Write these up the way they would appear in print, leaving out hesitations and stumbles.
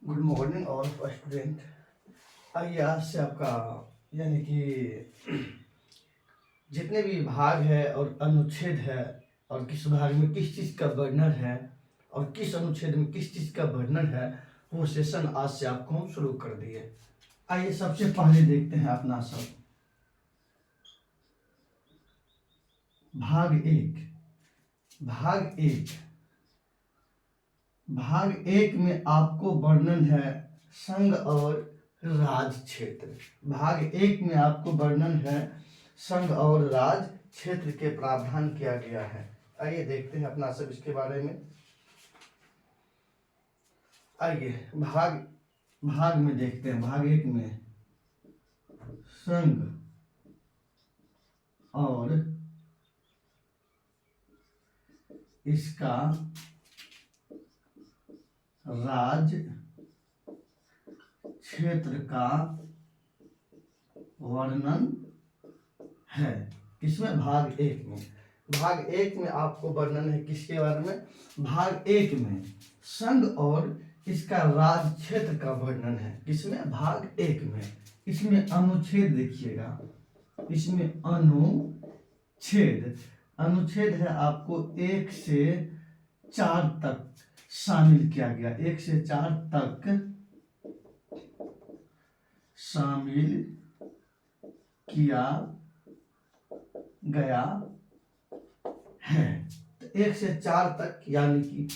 Good morning all student. आइए आज से आपका यानी कि जितने भी भाग है और अनुच्छेद है और किस भाग में किस चीज़ का वर्णन है और किस अनुच्छेद में किस चीज़ का वर्णन है वो सेशन आज से आपको हम शुरू कर दिए। आइए सबसे पहले देखते हैं अपना सब भाग एक। भाग एक में आपको वर्णन है संघ और राज क्षेत्र। भाग एक में आपको वर्णन है संघ और राज क्षेत्र के प्रावधान किया गया है। आइए देखते हैं अपना सब इसके बारे में। आइए भाग में देखते हैं। भाग एक में संघ और इसका राज क्षेत्र का वर्णन है। किसमें? भाग एक में आपको वर्णन है किसके बारे में? भाग एक में संघ और इसका राज क्षेत्र का वर्णन है। किसमें? भाग एक में। इसमें अनुच्छेद देखिएगा, इसमें अनुच्छेद है आपको 1 से 4 तक शामिल किया गया। 1 से 4 तक शामिल किया गया है। तो 1 से 4 तक यानी कि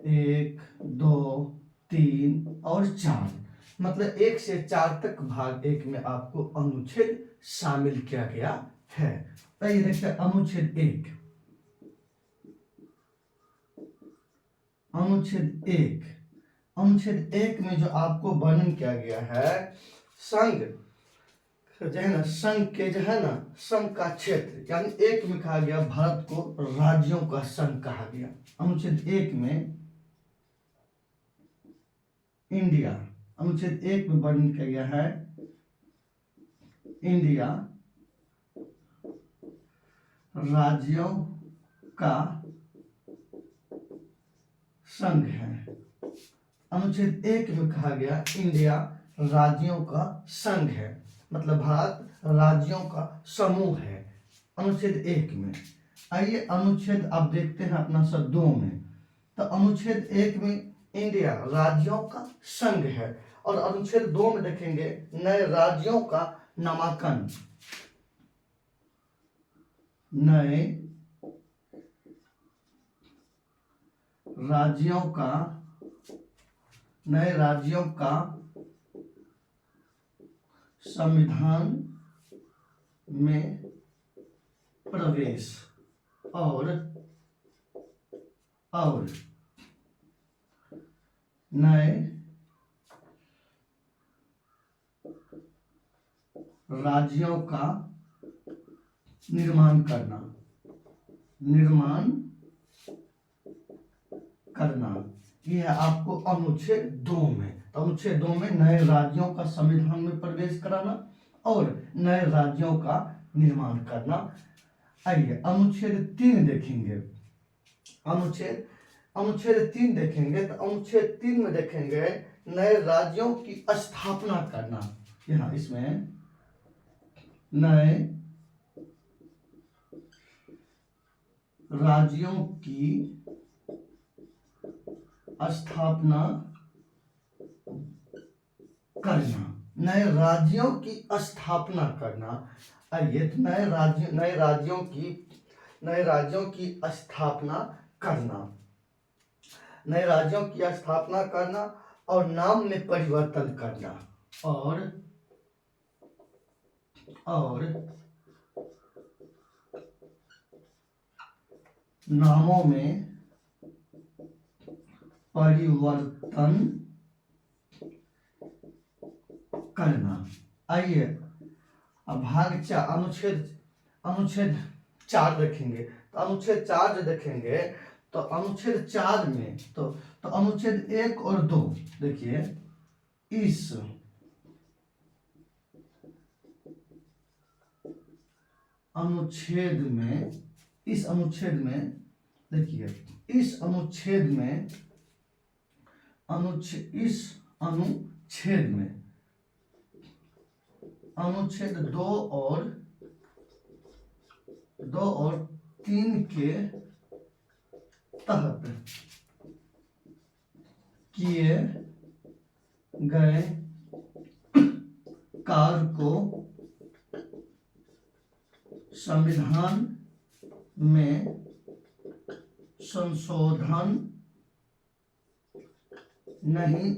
1, 2, 3 और 4, मतलब 1 से 4 तक भाग एक में आपको अनुच्छेद शामिल किया गया है। तो ये देखते हैं अनुच्छेद एक में जो आपको वर्णन किया गया है संघ जो है ना, संघ के जो है ना, संघ का क्षेत्र यानी एक में कहा गया भारत को राज्यों का संघ कहा गया। अनुच्छेद एक में इंडिया, अनुच्छेद एक में वर्णन किया गया है इंडिया राज्यों का संघ है। अनुच्छेद एक में कहा गया इंडिया राज्यों का संघ है, मतलब भारत राज्यों का समूह है। अनुच्छेद एक में। आइए अनुच्छेद अब देखते हैं अपना सब 2 में। तो अनुच्छेद एक में इंडिया राज्यों का संघ है और अनुच्छेद 2 में देखेंगे नए राज्यों का नामांकन। नए राज्यों का संविधान में प्रवेश और नए राज्यों का निर्माण करना यह है आपको अनुच्छेद 2 में। तो अनुच्छेद 2 में नए राज्यों का संविधान में प्रवेश कराना और नए राज्यों का निर्माण करना। आइए अनुच्छेद 3 देखेंगे। अनुच्छेद 3 देखेंगे तो अनुच्छेद 3 में देखेंगे नए राज्यों की स्थापना करना। यहाँ इसमें नए राज्यों की स्थापना करना। नए राज्यों की स्थापना करना। आइए नए राज्यों की स्थापना करना। नए राज्यों की स्थापना करना और नाम में परिवर्तन करना और नामों में परिवर्तन करना। आइए अब भाग 4 अनुच्छेद 4 देखेंगे। तो अनुच्छेद 4 जो देखेंगे तो अनुच्छेद 4 में तो अनुच्छेद 1 और 2 देखिए। इस अनुच्छेद में देखिए, इस अनुच्छेद अनुच्छेद में, अनुच्छेद 2 और 3 के तहत किए गए कार्य को संविधान में संशोधन नहीं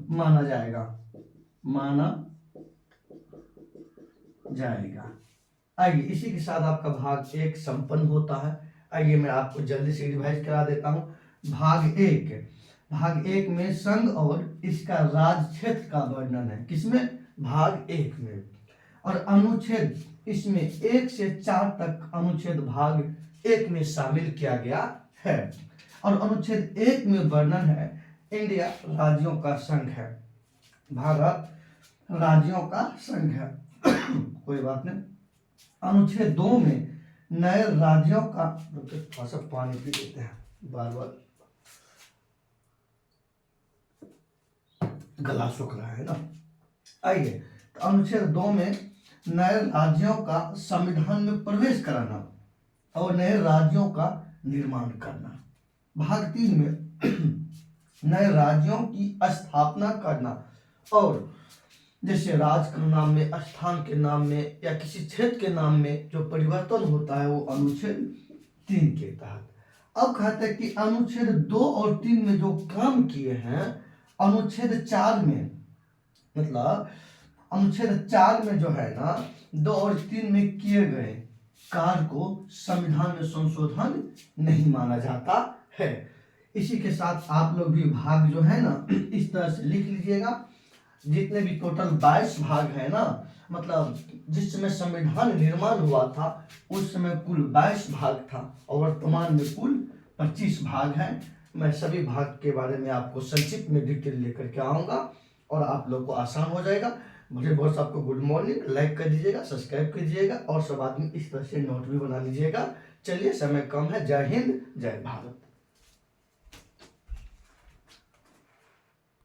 माना जाएगा, आइए इसी के साथ आपका भाग 1 संपन्न होता है। आइए मैं आपको जल्दी से रिवाइज करा देता हूँ। भाग 1 में संघ और इसका राज्य क्षेत्र का वर्णन है। किसमें? भाग 1 में। और अनुच्छेद इसमें 1 से 4 तक अनुच्छेद भाग 1 में शामिल किया गया है। और अनुच्छेद 1 में वर्णन है इंडिया राज्यों का संघ है, भारत राज्यों का संघ है। कोई बात नहीं। अनुच्छेद 2 में नए राज्यों का, थोड़ा सा पानी पी लेते हैं, बार बार गला सूख रहा है ना। आइए, तो अनुच्छेद 2 में नए राज्यों का संविधान में प्रवेश कराना और नए राज्यों का निर्माण करना। भाग 3 में नए राज्यों की स्थापना करना और जैसे राज्य के नाम में, स्थान के नाम में या किसी क्षेत्र के नाम में जो परिवर्तन होता है वो अनुच्छेद 3 के तहत। अब कहते हैं कि अनुच्छेद 2 और 3 में जो काम किए हैं, अनुच्छेद 4 में, मतलब अनुच्छेद 4 में जो है ना 2 और 3 में किए गए कार्य को संविधान में संशोधन नहीं माना जाता है। इसी के साथ आप लोग भी भाग जो है ना इस तरह से लिख लीजिएगा। जितने भी टोटल 22 भाग है ना, मतलब जिस समय संविधान निर्माण हुआ था उस समय कुल 22 भाग था और वर्तमान में कुल 25 भाग हैं। मैं सभी भाग के बारे में आपको संक्षिप्त में डिटेल लेकर के आऊँगा और आप लोग को आसान हो जाएगा। मुझे बहुत सबको गुड मॉर्निंग, लाइक कर दीजिएगा, सब्सक्राइब कीजिएगा और सब आदमी इस तरह से नोट भी बना लीजिएगा। चलिए, समय कम है। जय हिंद, जय भारत।